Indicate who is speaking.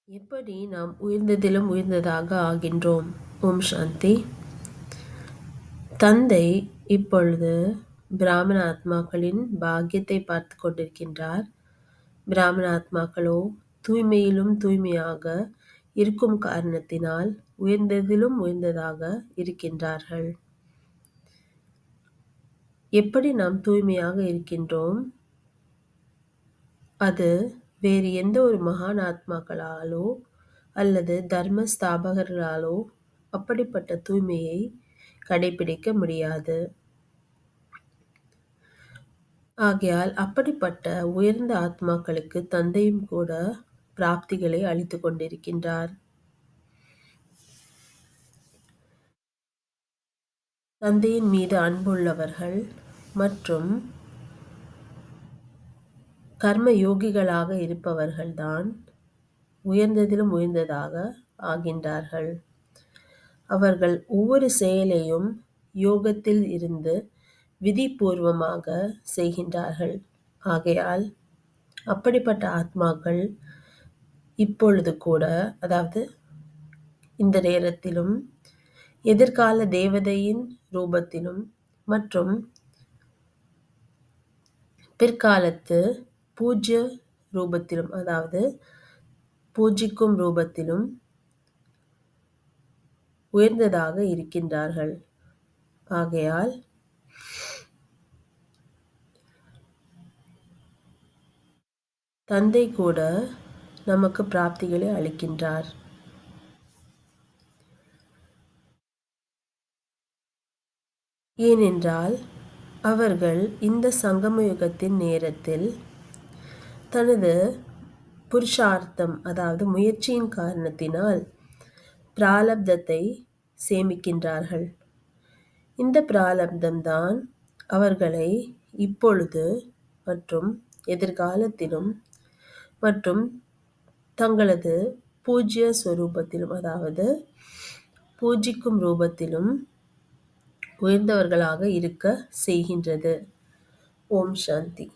Speaker 1: எப்படி நாம் உயர்ந்ததிலும் உயர்ந்ததாக ஆகின்றோம்? ஓம் சாந்தி. தந்தை இப்பொழுது பிராமண ஆத்மாக்களின் பாக்கியத்தை பார்த்து கொண்டிருக்கின்றார். பிராமண ஆத்மாக்களோ தூய்மையிலும் தூய்மையாக இருக்கும் காரணத்தினால் உயர்ந்ததிலும் உயர்ந்ததாக இருக்கின்றார்கள். எப்படி நாம் தூய்மையாக இருக்கின்றோம்? அது வேறு எந்த ஒரு மகான் ஆத்மாக்களாலோ அல்லது தர்ம ஸ்தாபகர்களாலோ அப்படிப்பட்ட தூய்மையை கடைபிடிக்க முடியாது. ஆகையால் அப்படிப்பட்ட உயர்ந்த ஆத்மாக்களுக்கு தந்தையும் கூட பிராப்திகளை அளித்துக் கொண்டிருக்கின்றார். தந்தையின் மீது அன்புள்ளவர்கள் மற்றும் கர்ம யோகிகளாக இருப்பவர்கள்தான் உயர்ந்ததிலும் உயர்ந்ததாக ஆகின்றார்கள். அவர்கள் ஒவ்வொரு செயலையும் யோகத்தில் இருந்து விதிபூர்வமாக செய்கின்றார்கள். ஆகையால் அப்படிப்பட்ட ஆத்மாக்கள் இப்பொழுது கூட, அதாவது இந்த நேரத்திலும் எதிர்கால தேவதையின் ரூபத்திலும் மற்றும் பிற்காலத்து பூஜ்ய ரூபத்திலும், அதாவது பூஜிக்கும் ரூபத்திலும் உயர்ந்ததாக இருக்கின்றார்கள். ஆகையால் தந்தை கூட நமக்கு பிராப்திகளை அளிக்கின்றார். ஏனென்றால் அவர்கள் இந்த சங்கம யுகத்தின் நேரத்தில் தனது புருஷார்த்தம், அதாவது முயற்சியின் காரணத்தினால் பிராலப்தத்தை சேமிக்கின்றார்கள். இந்த பிராலப்தம்தான் அவர்களை இப்பொழுது மற்றும் எதிர்காலத்திலும் மற்றும் தங்களது பூஜ்ய ஸ்வரூபத்திலும், அதாவது பூஜிக்கும் ரூபத்திலும் உயர்ந்தவர்களாக இருக்க செய்கின்றது. ஓம் சாந்தி.